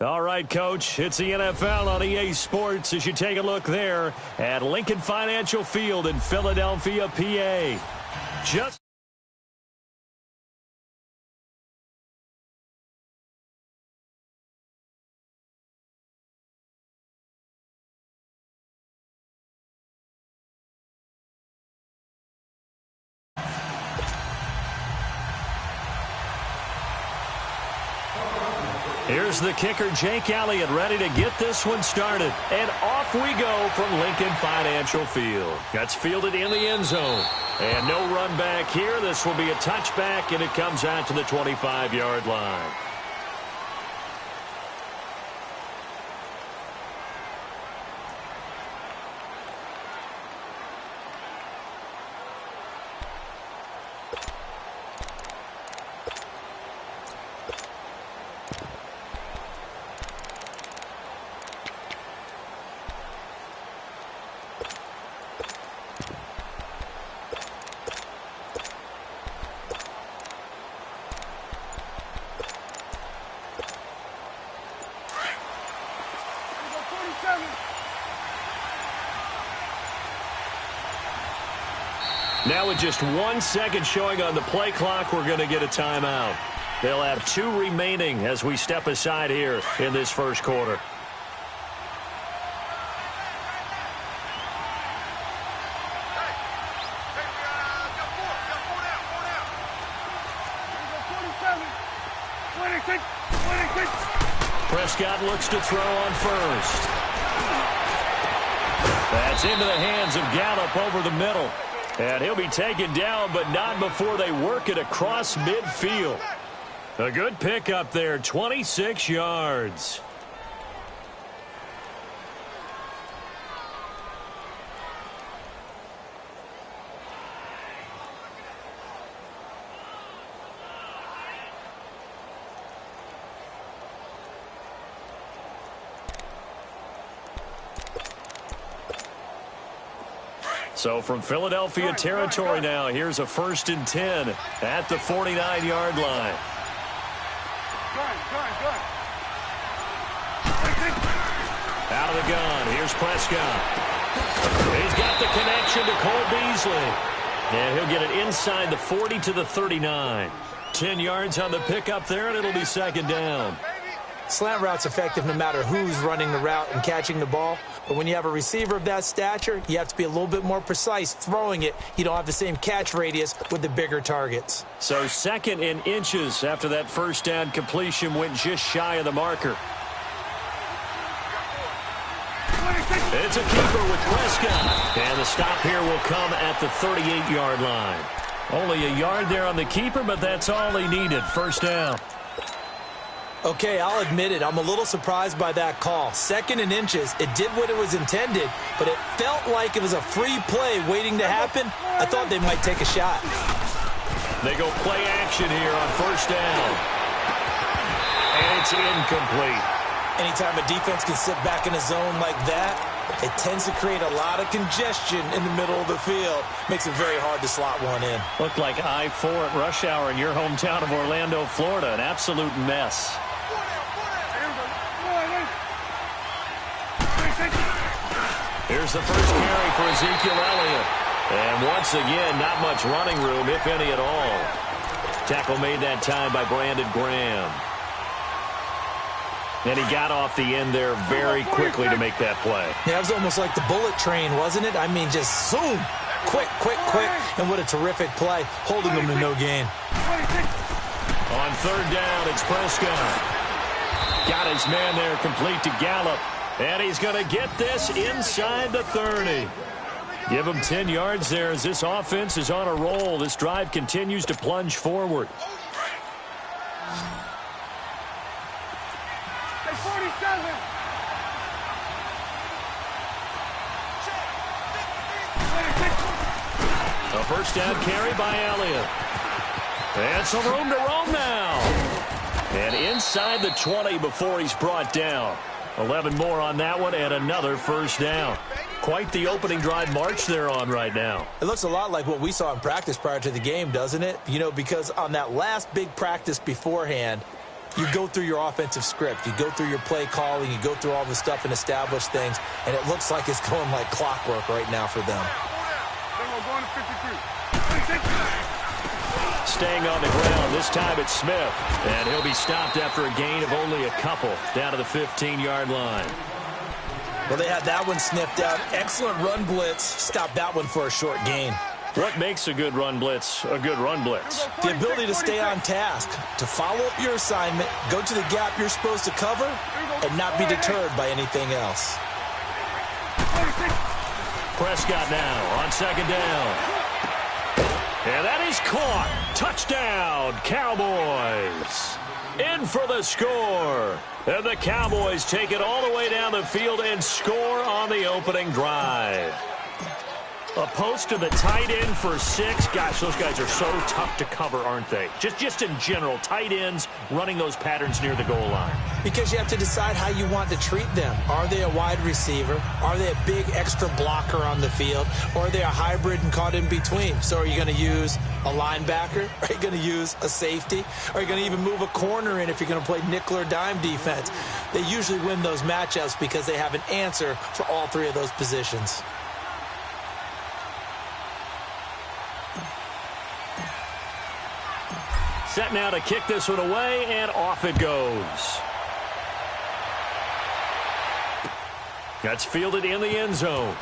All right, Coach, it's the NFL on EA Sports as you take a look there at Lincoln Financial Field in Philadelphia, PA. Just here's the kicker, Jake Elliott, ready to get this one started. And off we go from Lincoln Financial Field. That's fielded in the end zone. And no run back here. This will be a touchback, and it comes out to the 25-yard line. Now with just 1 second showing on the play clock, we're going to get a timeout. They'll have 2 remaining as we step aside here in this first quarter. Prescott looks to throw on first. That's into the hands of Gallup over the middle. And he'll be taken down, but not before they work it across midfield. A good pickup there, 26 yards. So from Philadelphia territory now, here's a 1st and 10 at the 49-yard line. Out of the gun, here's Prescott. He's got the connection to Cole Beasley. And he'll get it inside the 40 to the 39. 10 yards on the pickup there, and it'll be 2nd down. Slant route's effective no matter who's running the route and catching the ball. But when you have a receiver of that stature, you have to be a little bit more precise throwing it. You don't have the same catch radius with the bigger targets. So 2nd and inches after that 1st down completion went just shy of the marker. It's a keeper with Prescott. And the stop here will come at the 38-yard line. Only a yard there on the keeper, but that's all he needed. 1st down. Okay, I'll admit it. I'm a little surprised by that call. 2nd and inches. It did what it was intended, but it felt like it was a free play waiting to happen. I thought they might take a shot. They go play action here on 1st down. And it's incomplete. Anytime a defense can sit back in a zone like that, it tends to create a lot of congestion in the middle of the field. Makes it very hard to slot one in. Looked like I-4 at rush hour in your hometown of Orlando, Florida. An absolute mess. Here's the first carry for Ezekiel Elliott. And once again, not much running room, if any at all. Tackle made that time by Brandon Graham. And he got off the end there very quickly to make that play. Yeah, it was almost like the bullet train, wasn't it? I mean, just zoom. Quick, quick, quick. And what a terrific play, holding them to no gain. On 3rd down, it's Prescott. Got his man there complete to Gallup. And he's going to get this inside the 30. Give him 10 yards there as this offense is on a roll. This drive continues to plunge forward. A 1st down carry by Elliott. And some room to roam now. And inside the 20 before he's brought down. 11 more on that one and another 1st down. Quite the opening drive march they're on right now. It looks a lot like what we saw in practice prior to the game, doesn't it? You know, because on that last big practice beforehand, You go through your offensive script. You go through your play calling. You go through all the stuff and establish things, and it looks like it's going like clockwork right now for them. Staying on the ground, this time it's Smith. And he'll be stopped after a gain of only a couple down to the 15-yard line. Well, they had that one sniffed out. Excellent run blitz. Stopped that one for a short gain. What makes a good run blitz a good run blitz? The ability to stay on task, to follow up your assignment, go to the gap you're supposed to cover, and not be deterred by anything else. Prescott now on second down. And that is caught. Touchdown, Cowboys. In for the score. And the Cowboys take it all the way down the field and score on the opening drive. A post to the tight end for 6. Gosh, those guys are so tough to cover, aren't they? Just in general, tight ends running those patterns near the goal line. Because you have to decide how you want to treat them. Are they a wide receiver? Are they a big extra blocker on the field? Or are they a hybrid and caught in between? So are you going to use a linebacker? Are you going to use a safety? Are you going to even move a corner in if you're going to play nickel or dime defense? They usually win those matchups because they have an answer for all 3 of those positions. Set now to kick this one away, and off it goes. That's fielded in the end zone.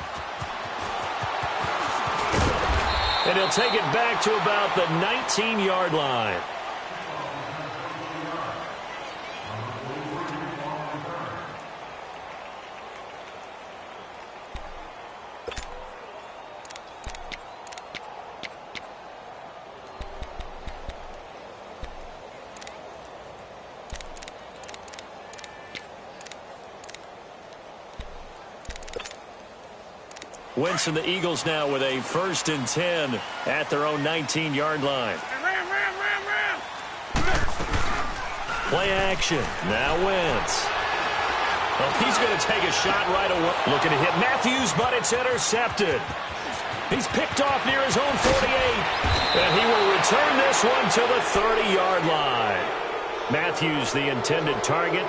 And he'll take it back to about the 19-yard line. Wentz and the Eagles now with a 1st and 10 at their own 19-yard line. Play action. Now Wentz. Well, he's going to take a shot right away. Looking to hit Matthews, but it's intercepted. He's picked off near his own 48. And he will return this one to the 30-yard line. Matthews, the intended target.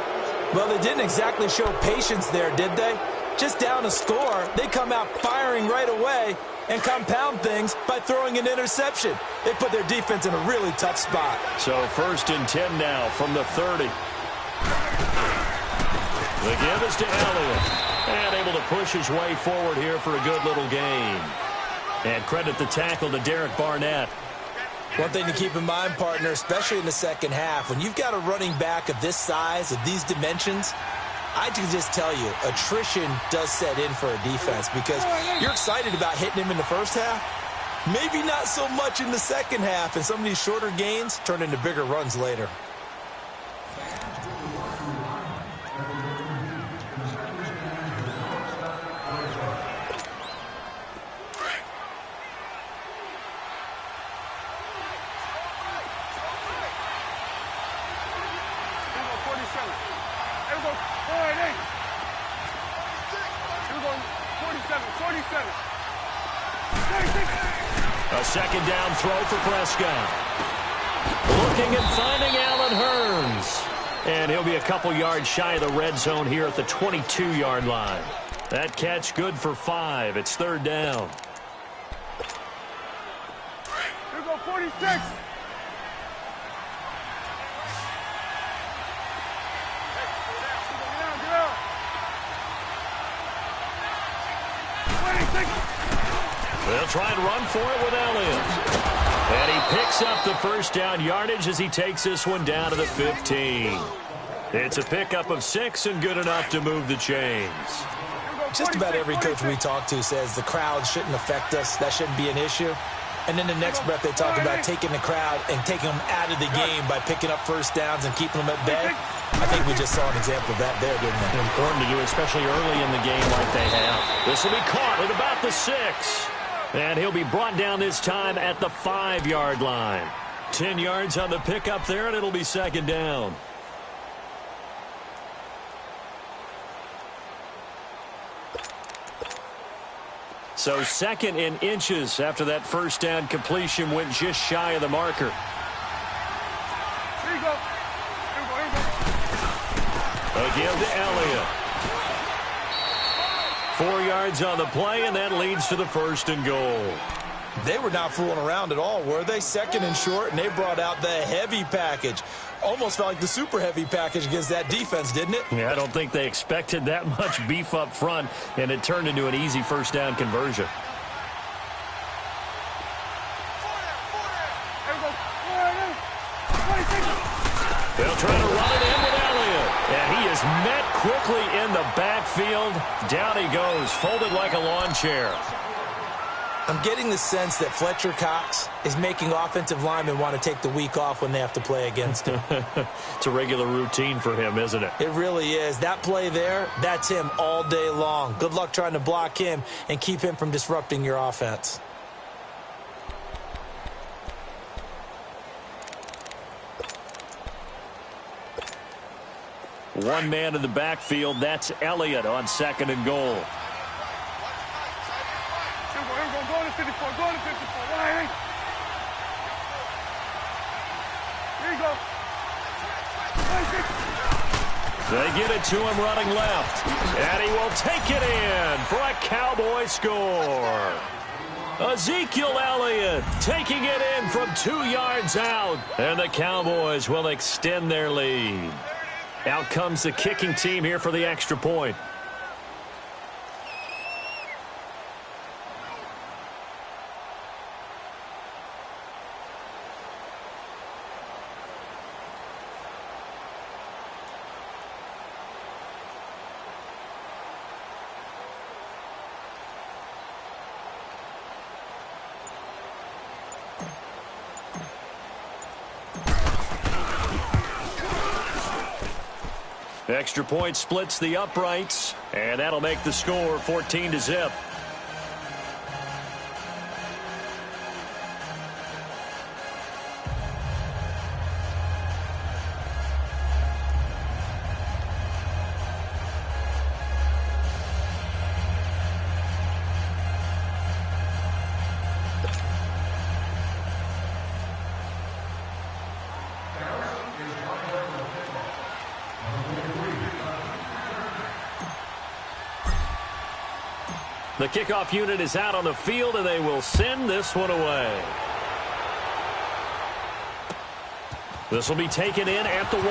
Well, they didn't exactly show patience there, did they? Just down a score, they come out firing right away and compound things by throwing an interception. They put their defense in a really tough spot. So 1st and 10 now from the 30. The give is to Elliott. And able to push his way forward here for a good little gain. And credit the tackle to Derek Barnett. One thing to keep in mind, partner, especially in the second half, when you've got a running back of this size, of these dimensions, I can just tell you, attrition does set in for a defense because you're excited about hitting him in the first half. Maybe not so much in the second half, and some of these shorter gains turn into bigger runs later. A second down throw for Prescott. Looking and finding Allen Hurns. And he'll be a couple yards shy of the red zone here at the 22-yard line. That catch good for 5. It's 3rd down. Here we go, 46. They'll try and run for it with Elliott. And he picks up the 1st down yardage as he takes this one down to the 15. It's a pickup of 6 and good enough to move the chains. Just about every coach we talk to says the crowd shouldn't affect us. That shouldn't be an issue. And then the next breath they talk about taking the crowd and taking them out of the game by picking up 1st downs and keeping them at bay. I think we just saw an example of that there, didn't we? Important to do, especially early in the game like they have. This will be caught at about the 6. And he'll be brought down this time at the 5-yard line. 10 yards on the pickup there, and it'll be 2nd down. So 2nd in inches after that 1st down completion went just shy of the marker. Here you go. Here we go. They'll give to Elliott. 4 yards on the play, and that leads to the 1st and goal. They were not fooling around at all, were they? 2nd and short, and they brought out the heavy package. Almost felt like the super heavy package against that defense, didn't it? Yeah, I don't think they expected that much beef up front, and it turned into an easy 1st down conversion. They'll try to run it in with Elliott. And he is met quickly in the backfield. Down he goes, folded like a lawn chair. I'm getting the sense that Fletcher Cox is making offensive linemen want to take the week off when they have to play against him. It's a regular routine for him, isn't it? It really is. That play there, that's him all day long. Good luck trying to block him and keep him from disrupting your offense. One man in the backfield. That's Elliott on 2nd and goal. Go to 54. Go to 54. Right. Here you go. They give it to him running left. And he will take it in for a Cowboy score. Ezekiel Elliott taking it in from 2 yards out. And the Cowboys will extend their lead. Out comes the kicking team here for the extra point. Extra point splits the uprights, and that'll make the score 14-0. The kickoff unit is out on the field, and they will send this one away. This will be taken in at the 1.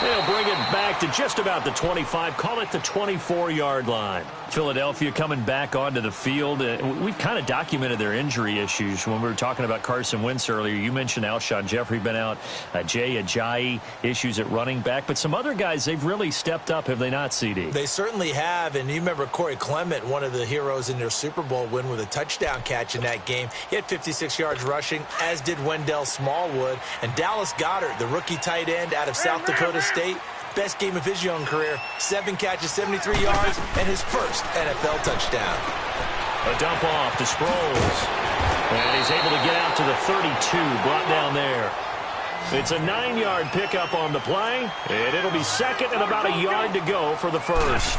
They'll bring it back to just about the 25, call it the 24-yard line. Philadelphia coming back onto the field. We've kind of documented their injury issues when we were talking about Carson Wentz earlier. You mentioned Alshon Jeffrey been out, Jay Ajayi, issues at running back. But some other guys, they've really stepped up, have they not, CD? They certainly have, and you remember Corey Clement, one of the heroes in their Super Bowl win with a touchdown catch in that game. He had 56 yards rushing, as did Wendell Smallwood. And Dallas Goedert, the rookie tight end out of South Dakota State, best game of his young career, 7 catches, 73 yards, and his first NFL touchdown. A dump off to Sproles. And he's able to get out to the 32, brought down there. It's a 9-yard pickup on the play, and it'll be second and about a yard to go for the first.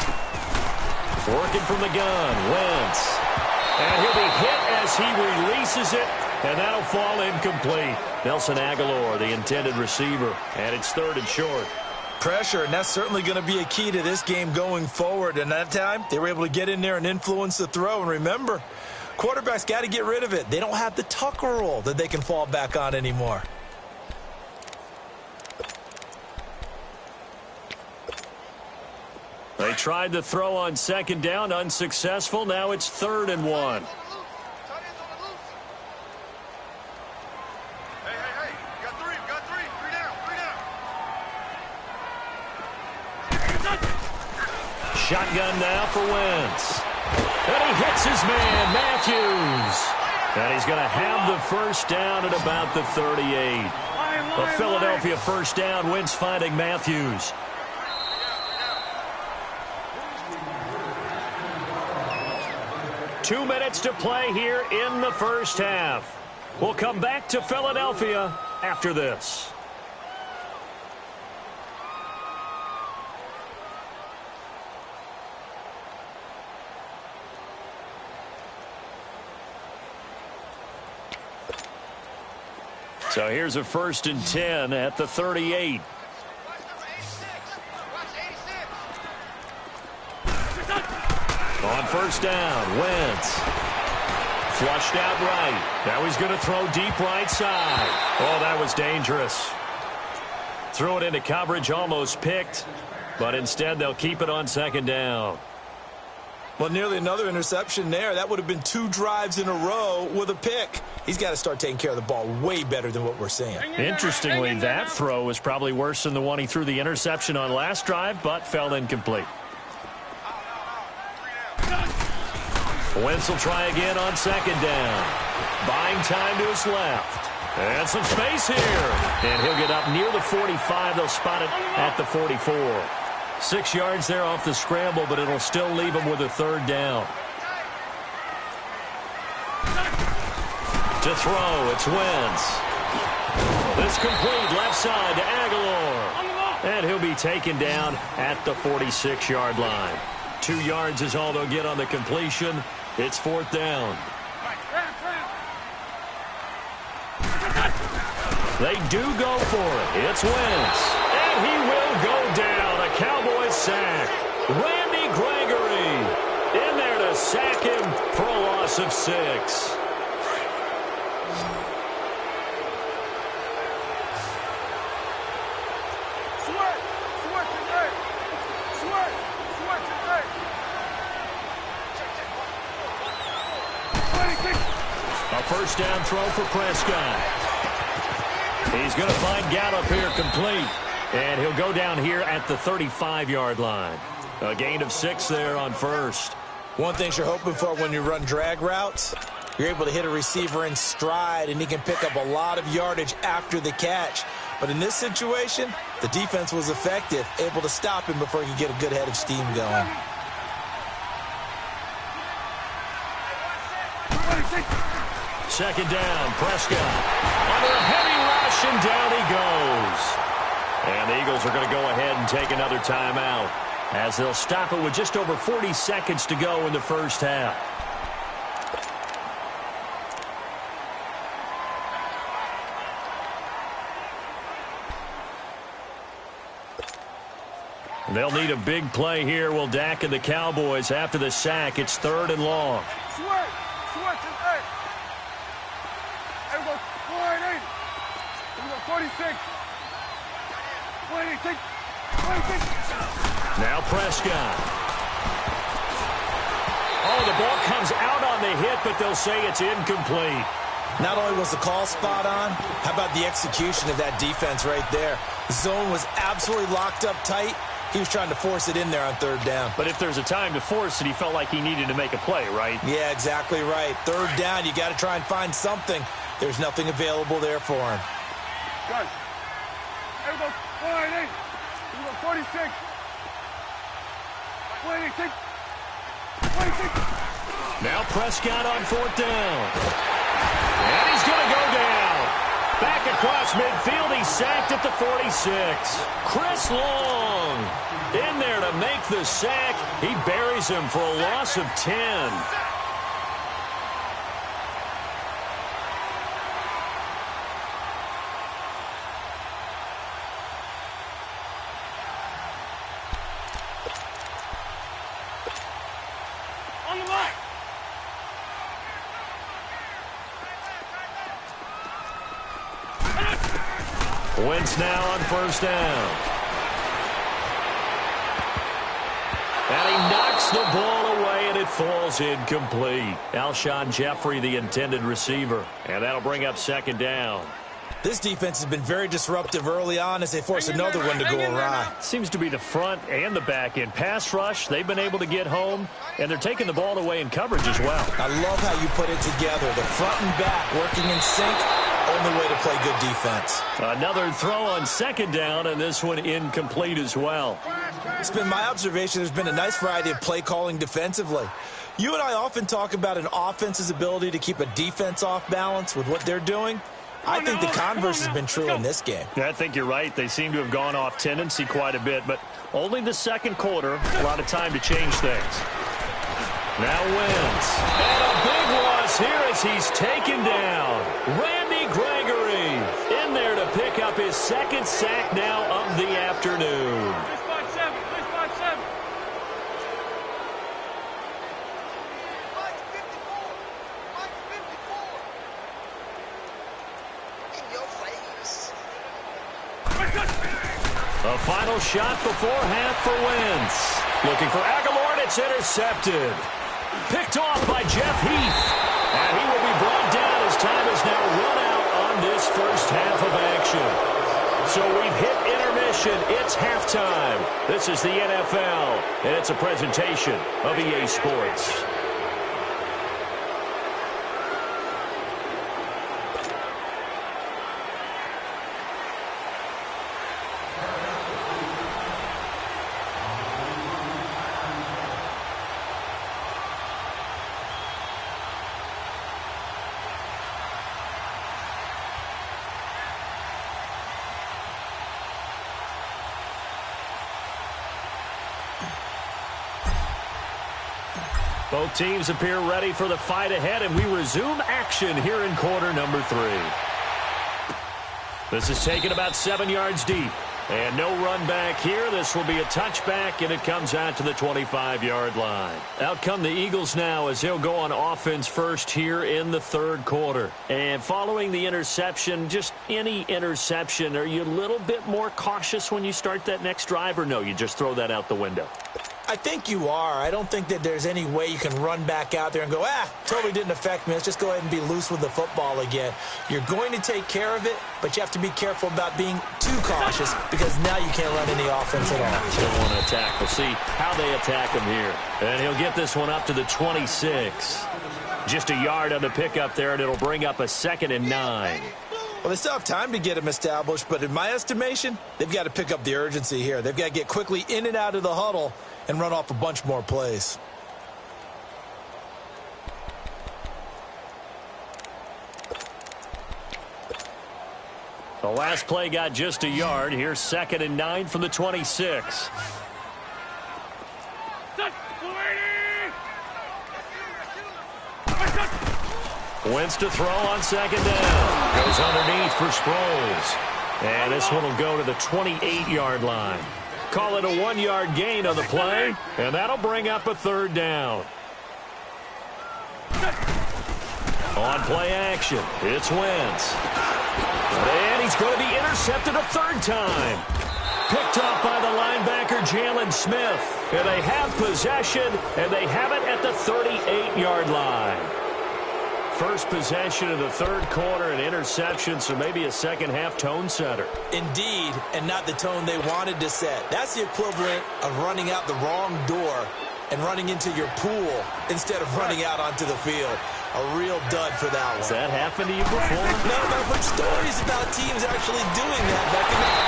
Working from the gun, Wentz. And he'll be hit as he releases it, and that'll fall incomplete. Nelson Aguilar, the intended receiver, and it's 3rd and short. Pressure, and that's certainly going to be a key to this game going forward. And that time, they were able to get in there and influence the throw. And remember, quarterbacks got to get rid of it. They don't have the Tucker rule that they can fall back on anymore. They tried the throw on 2nd down, unsuccessful. Now it's 3rd and 1. Shotgun now for Wentz. And he hits his man, Matthews. And he's going to have the first down at about the 38. A Philadelphia first down, Wentz finding Matthews. Two minutes to play here in the first half. We'll come back to Philadelphia after this. So here's a 1st and 10 at the 38. first down. Wentz. Flushed out right. Now he's going to throw deep right side. Oh, that was dangerous. Threw it into coverage, almost picked. But instead, they'll keep it on second down. Well, nearly another interception there. That would have been 2 drives in a row with a pick. He's got to start taking care of the ball way better than what we're seeing. Interestingly, that throw was probably worse than the one he threw the interception on last drive, but fell incomplete. Wentz will try again on second down. Buying time to his left. And some space here. And he'll get up near the 45. They'll spot it at the 44. 6 yards there off the scramble, but it'll still leave him with a third down. To throw, it's Wentz. This complete left side to Aguilar. And he'll be taken down at the 46-yard line. 2 yards is all they'll get on the completion. It's fourth down. They do go for it. It's Wentz. And he will go down. A Cowboys sack. Randy Gregory in there to sack him for a loss of 6. A first down throw for Prescott. He's going to find Gallup here complete. And he'll go down here at the 35-yard line. A gain of 6 there on first. One thing you're hoping for when you run drag routes, you're able to hit a receiver in stride, and he can pick up a lot of yardage after the catch. But in this situation, the defense was effective, able to stop him before he could get a good head of steam going. Second down, Prescott. Under a heavy rush, and down he goes. And the Eagles are going to go ahead and take another timeout as they'll stop it with just over 40 seconds to go in the first half. They'll need a big play here. Will Dak and the Cowboys after the sack. It's 3rd and long. Now Prescott. Oh, the ball comes out on the hit, but they'll say it's incomplete. Not only was the call spot on, how about the execution of that defense right there? The zone was absolutely locked up tight. He was trying to force it in there on 3rd down. But if there's a time to force it, he felt like he needed to make a play, right? Yeah, exactly right. 3rd down, you got to try and find something. There's nothing available there for him. Good. There we go. 198. Here we go. 46. 186. 26. Now Prescott on 4th down. And he's going to go down. Back across midfield, he's sacked at the 46. Chris Long in there to make the sack. He buries him for a loss of 10. On the line. Wentz now on 1st down. And he knocks the ball away, and it falls incomplete. Alshon Jeffrey, the intended receiver. And that'll bring up 2nd down. This defense has been very disruptive early on as they force another one to go awry. Seems to be the front and the back end. Pass rush, they've been able to get home, and they're taking the ball away in coverage as well. I love how you put it together. The front and back working in sync. Only way to play good defense. Another throw on 2nd down, and this one incomplete as well. It's been my observation there's been a nice variety of play calling defensively. You and I often talk about an offense's ability to keep a defense off balance with what they're doing. I think the converse has been true in this game. I think you're right. They seem to have gone off tendency quite a bit, but only the 2nd quarter. A lot of time to change things. Now Wentz. And a big loss here as he's taken down. Randy Gregory in there to pick up his 2nd sack now of the afternoon. A final shot before half for Wentz. Looking for Aguilar, and it's intercepted. Picked off by Jeff Heath. And he will be brought down as time is now run out on this first half of action. So we've hit intermission. It's halftime. This is the NFL, and it's a presentation of EA Sports. Both teams appear ready for the fight ahead, and we resume action here in quarter number 3. This is taken about 7 yards deep. And no run back here. This will be a touchback, and it comes out to the 25-yard line. Out come the Eagles now as they'll go on offense first here in the third quarter. And following the interception, just any interception, are you a little bit more cautious when you start that next drive, or no, you just throw that out the window? I think you are. I don't think that there's any way you can run back out there and go, totally didn't affect me. Let's just go ahead and be loose with the football again. You're going to take care of it, but you have to be careful about being too cautious because now you can't run any offense at all. They don't want to attack. We'll see how they attack him here. And he'll get this one up to the 26. Just a yard on the pickup there, and it'll bring up a 2nd and 9. Well, they still have time to get him established, but in my estimation, they've got to pick up the urgency here. They've got to get quickly in and out of the huddle and run off a bunch more plays. The last play got just a yard. Here's 2nd and 9 from the 26. Wentz to throw on 2nd down. Goes underneath for Sproles. And this one will go to the 28-yard line. Call it a 1-yard gain on the play, and that'll bring up a 3rd down. On play action, it's Wentz. And he's going to be intercepted a 3rd time. Picked off by the linebacker, Jalen Smith. And they have possession, and they have it at the 38-yard line. First possession of the third quarter, an interception, so maybe a second-half tone setter. Indeed, and not the tone they wanted to set. That's the equivalent of running out the wrong door and running into your pool instead of running out onto the field. A real dud for that one. Has that happened to you before? No, but I've heard stories about teams actually doing that.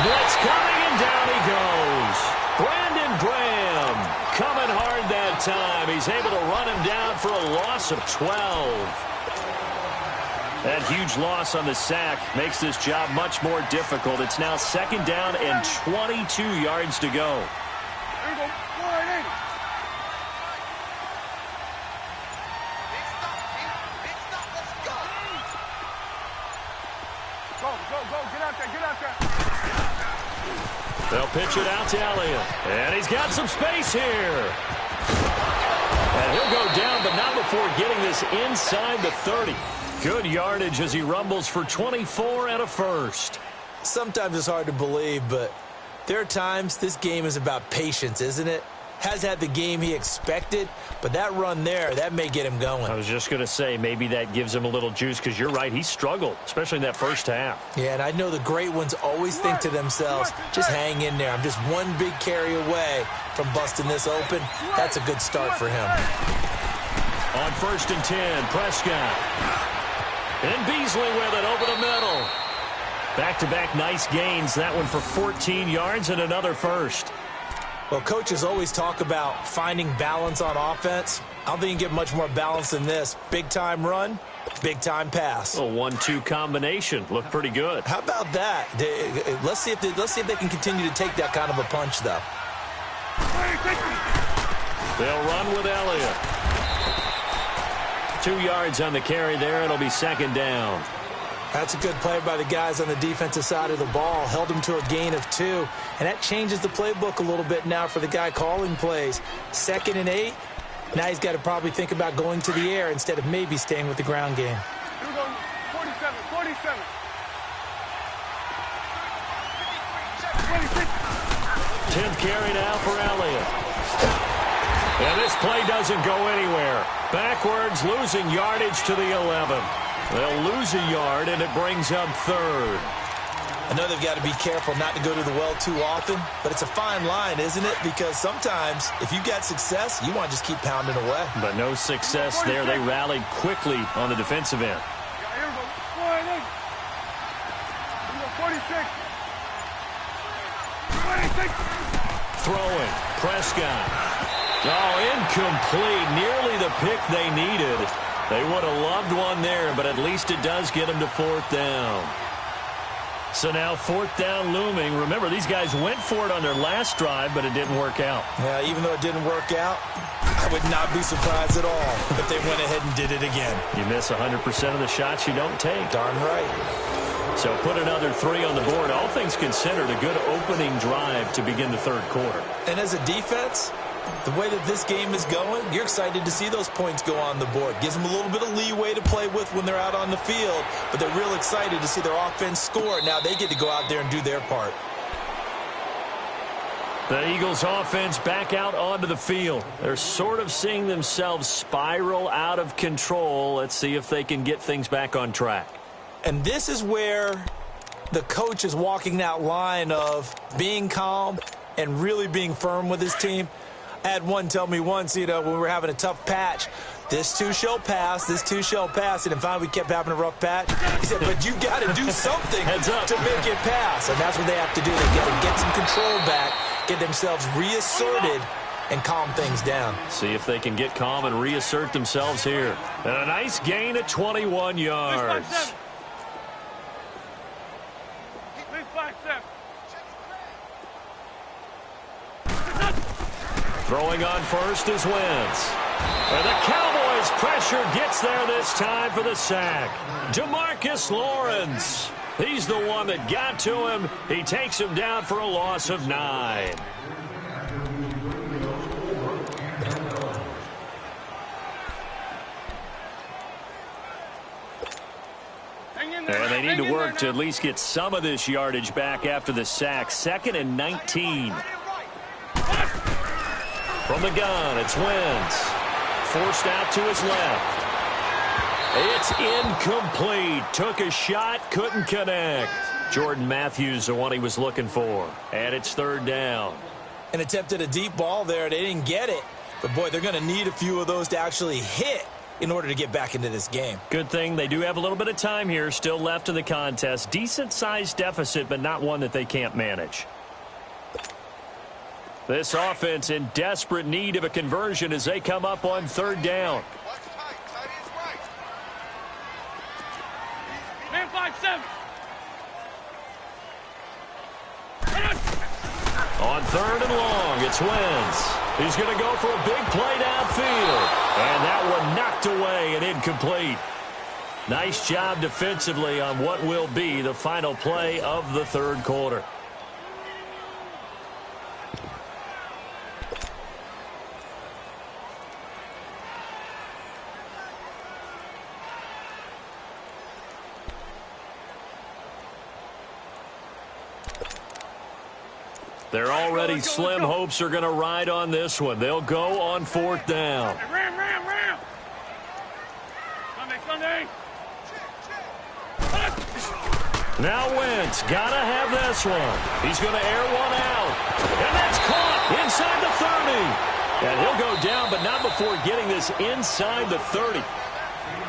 Blitz coming, and down he goes. Brandon Graham coming hard that time. He's able to run him down for a loss of 12. That huge loss on the sack makes this job much more difficult. It's now 2nd down and 22 yards to go. There you go. Wide. Go. Get out there. They'll pitch it out to Elliott. And he's got some space here. And he'll go down, but not before getting this inside the 30. Good yardage as he rumbles for 24 and a first. Sometimes it's hard to believe, but there are times this game is about patience, isn't it? Has had the game he expected, but that run there, that may get him going. I was just going to say, maybe that gives him a little juice, because you're right, he struggled, especially in that first half. Yeah, and I know the great ones always think to themselves, just hang in there. I'm just one big carry away from busting this open. That's a good start for him. On 1st and 10, Prescott. And Beasley with it over the middle. Back-to-back nice gains. That one for 14 yards and another first. Well, coaches always talk about finding balance on offense. I don't think you can get much more balance than this. Big-time run, big-time pass. A 1-2 combination. Looked pretty good. How about that? Let's see if they can continue to take that kind of a punch, though. They'll run with Elliott. 2 yards on the carry there. It'll be 2nd down. That's a good play by the guys on the defensive side of the ball. Held him to a gain of 2. And that changes the playbook a little bit now for the guy calling plays. 2nd and 8. Now he's got to probably think about going to the air instead of maybe staying with the ground game. Here we go. 47. 26. 10th carry now for Elliott. And this play doesn't go anywhere. Backwards, losing yardage to the 11. They'll lose a yard, and it brings up third. I know they've got to be careful not to go to the well too often, but it's a fine line, isn't it? Because sometimes, if you've got success, you want to just keep pounding away. But no success there. They rallied quickly on the defensive end. Here we go. 46. 26. Throwing. Prescott. Oh, incomplete. Nearly the pick they needed. They would have loved one there, but at least it does get them to 4th down. So now 4th down looming. Remember, these guys went for it on their last drive, but it didn't work out. Yeah, even though it didn't work out, I would not be surprised at all if they went ahead and did it again. You miss 100% of the shots you don't take. Darn right. So put another 3 on the board. All things considered, a good opening drive to begin the third quarter. And as a defense, the way that this game is going, you're excited to see those points go on the board. Gives them a little bit of leeway to play with when they're out on the field, but they're real excited to see their offense score. Now they get to go out there and do their part. The Eagles offense back out onto the field. They're sort of seeing themselves spiral out of control. Let's see if they can get things back on track. And this is where the coach is walking that line of being calm and really being firm with his team. I had one tell me once, when we were having a tough patch, this too shall pass, this too shall pass. And finally we kept having a rough patch. He said, but you got to do something to make it pass. And that's what they have to do. They got to get some control back, get themselves reasserted, and calm things down. See if they can get calm and reassert themselves here. And a nice gain at 21 yards. Throwing on first is Wentz. And the Cowboys pressure gets there this time for the sack. DeMarcus Lawrence. He's the one that got to him. He takes him down for a loss of 9. And they need to work to at least get some of this yardage back after the sack. 2nd and 19. From the gun, it's Wentz. Forced out to his left. It's incomplete. Took a shot, couldn't connect. Jordan Matthews, the one he was looking for. And it's 3rd down. And attempted a deep ball there. They didn't get it. But, boy, they're going to need a few of those to actually hit in order to get back into this game. Good thing they do have a little bit of time here still left in the contest. Decent-sized deficit, but not one that they can't manage. This offense in desperate need of a conversion as they come up on 3rd down. Man 5-7. On 3rd and long, it's Wentz. He's going to go for a big play downfield. And that one knocked away and incomplete. Nice job defensively on what will be the final play of the third quarter. They're already slim hopes are going to ride on this one. They'll go on 4th down. Ram. Sunday. Now Wentz got to have this one. He's going to air one out. And that's caught inside the 30. And he'll go down, but not before getting this inside the 30.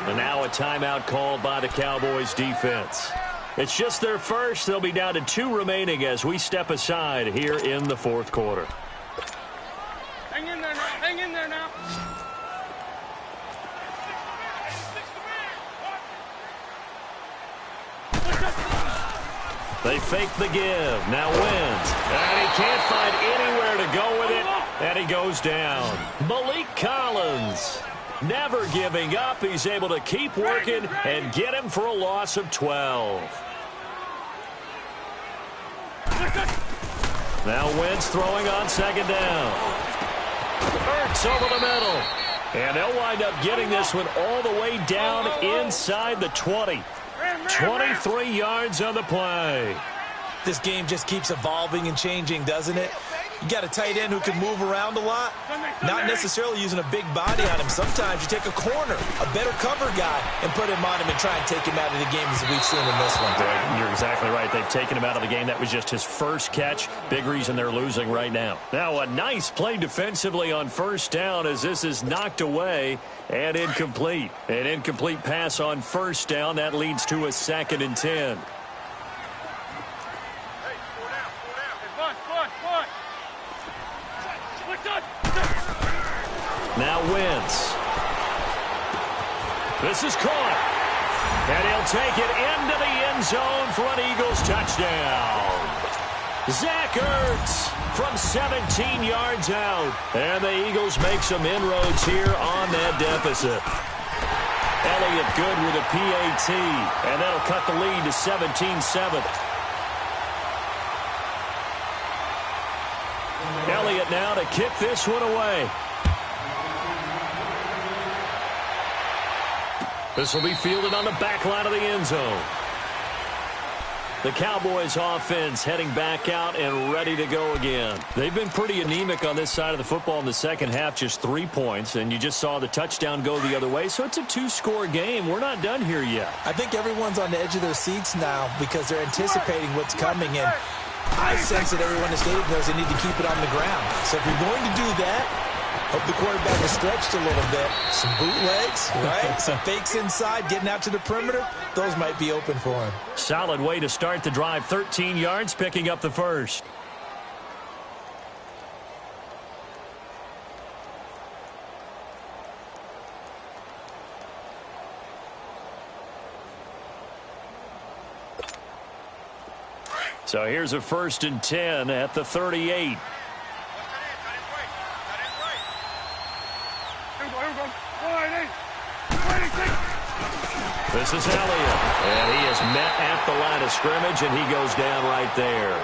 And now a timeout called by the Cowboys defense. It's just their first. They'll be down to 2 remaining as we step aside here in the 4th quarter. Hang in there now. Hang in there now. They fake the give. Now Wentz. And he can't find anywhere to go with it. And he goes down. Malik Collins. Never giving up. He's able to keep working and get him for a loss of 12. Now Wentz throwing on 2nd down. Hurts over the middle. And they'll wind up getting this one all the way down inside the 20. 23 yards on the play. This game just keeps evolving and changing, doesn't it? You got a tight end who can move around a lot, not necessarily using a big body on him. Sometimes you take a corner, a better cover guy, and put him on him and try and take him out of the game as we've seen in this one. You're exactly right. They've taken him out of the game. That was just his first catch. Big reason they're losing right now. Now a nice play defensively on first down as this is knocked away and incomplete. An incomplete pass on first down. That leads to a 2nd and 10. Now Wentz. This is caught. And he'll take it into the end zone for an Eagles touchdown. Zach Ertz from 17 yards out. And the Eagles make some inroads here on that deficit. Elliott good with a PAT. And that'll cut the lead to 17-7. Elliott now to kick this one away. This will be fielded on the back line of the end zone. The Cowboys offense heading back out and ready to go again. They've been pretty anemic on this side of the football in the second half, just 3 points, and you just saw the touchdown go the other way, so it's a 2-score game. We're not done here yet. I think everyone's on the edge of their seats now because they're anticipating what's coming, and I sense that everyone in the stadium knows they need to keep it on the ground. So if you're going to do that, hope the quarterback is stretched a little bit. Some bootlegs, right? Some fakes inside, getting out to the perimeter. Those might be open for him. Solid way to start the drive. 13 yards, picking up the first. So here's a 1st and 10 at the 38. This is Elliott, and he is met at the line of scrimmage, and he goes down right there.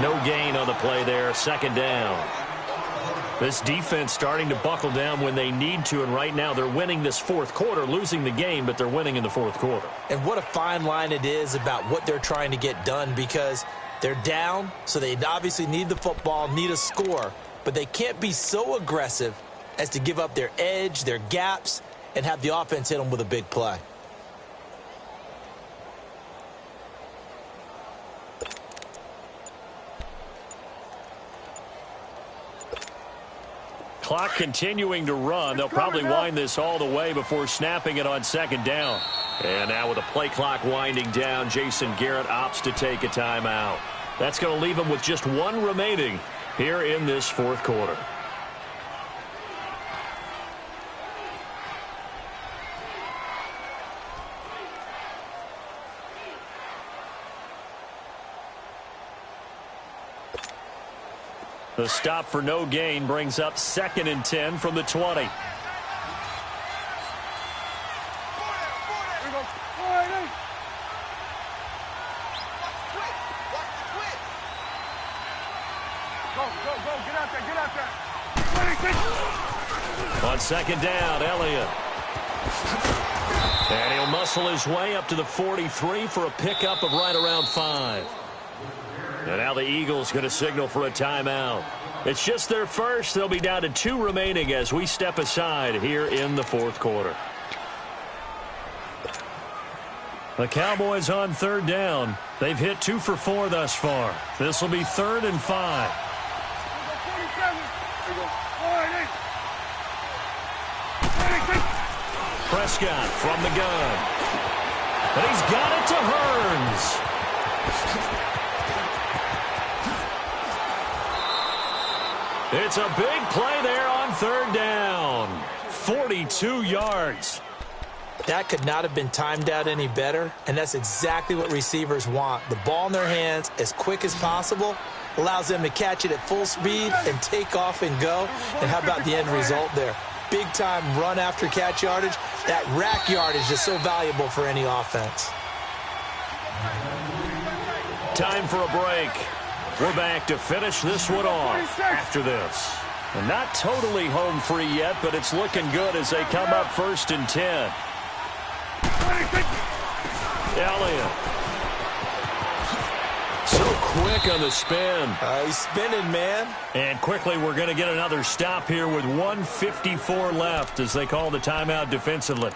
No gain on the play there, 2nd down. This defense starting to buckle down when they need to, and right now they're winning this 4th quarter, losing the game, but they're winning in the 4th quarter. And what a fine line it is about what they're trying to get done, because they're down, so they obviously need the football, need a score, but they can't be so aggressive as to give up their edge, their gaps, and have the offense hit them with a big play. Clock continuing to run. They'll probably wind this all the way before snapping it on 2nd down. And now with the play clock winding down, Jason Garrett opts to take a timeout. That's going to leave him with just 1 remaining here in this 4th quarter. The stop for no gain brings up 2nd and 10 from the 20. On 2nd down, Elliott. And he'll muscle his way up to the 43 for a pickup of right around 5. And now the Eagles going to signal for a timeout. It's just their first. They'll be down to 2 remaining as we step aside here in the 4th quarter. The Cowboys on 3rd down. They've hit 2 for 4 thus far. This will be 3rd and 5. Prescott from the gun. And he's got it to Hearns. It's a big play there on 3rd down. 42 yards. That could not have been timed out any better, and that's exactly what receivers want. The ball in their hands as quick as possible allows them to catch it at full speed and take off and go. And how about the end result there? Big-time run after catch yardage. That rack yardage is so valuable for any offense. Time for a break. We're back to finish this one off after this. And not totally home free yet, but it's looking good as they come up 1st and 10. Elliott. So quick on the spin. He's spinning, man. And quickly, we're going to get another stop here with 1:54 left as they call the timeout defensively.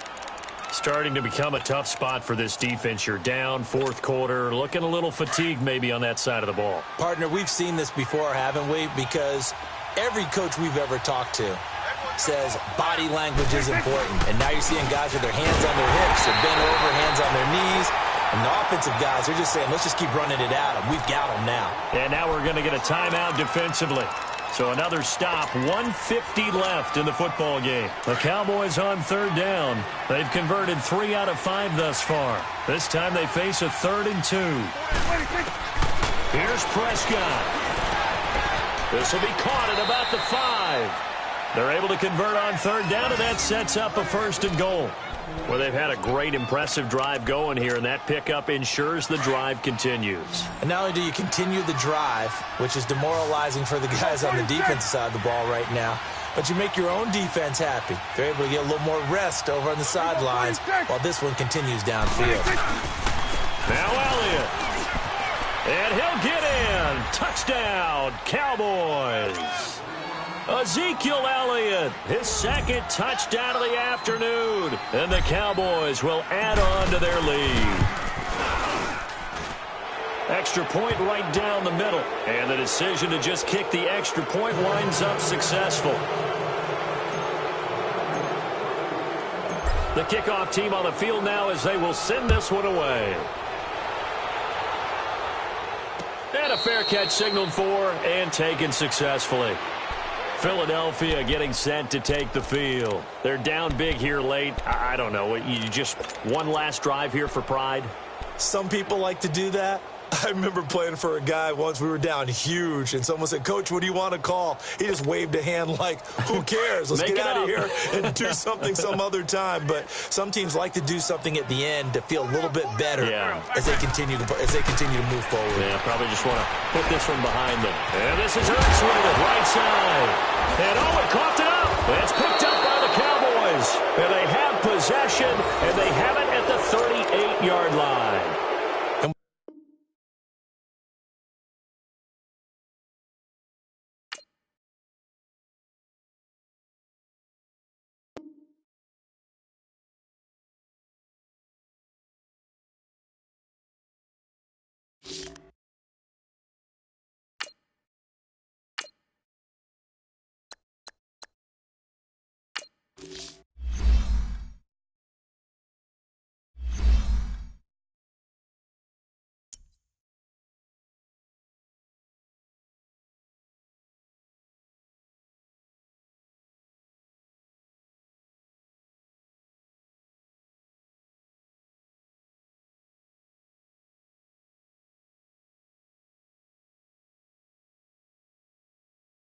Starting to become a tough spot for this defense. You're down, fourth quarter, looking a little fatigued maybe on that side of the ball. Partner, we've seen this before, haven't we? Because every coach we've ever talked to says body language is important. And now you're seeing guys with their hands on their hips, they're bent over, hands on their knees. And the offensive guys, they're just saying, let's just keep running it at them. We've got them now. And now we're going to get a timeout defensively. So another stop, 1:50 left in the football game. The Cowboys on third down. They've converted 3 out of 5 thus far. This time they face a 3rd and 2. Here's Prescott. This will be caught at about the 5. They're able to convert on third down, and that sets up a 1st and goal. Well, they've had a great, impressive drive going here, and that pickup ensures the drive continues. And not only do you continue the drive, which is demoralizing for the guys on the defensive side of the ball right now, but you make your own defense happy. They're able to get a little more rest over on the sidelines while this one continues downfield. Now Elliott. And he'll get in. Touchdown, Cowboys. Ezekiel Elliott, his 2nd touchdown of the afternoon. And the Cowboys will add on to their lead. Extra point right down the middle. And the decision to just kick the extra point winds up successful. The kickoff team on the field now as they will send this one away. And a fair catch signaled for and taken successfully. Philadelphia getting set to take the field. They're down big here late. I don't know. You just one last drive here for pride? Some people like to do that. I remember playing for a guy once. We were down huge, and someone said, "Coach, what do you want to call?" He just waved a hand like, who cares? Let's get out of here and do something some other time. But some teams like to do something at the end to feel a little bit better as they continue to move forward. Yeah, probably just want to put this one behind them. And this is Hurts with it, right side. And it coughed it up. It's picked up by the Cowboys. And they have possession, and they have it at the 38-yard line.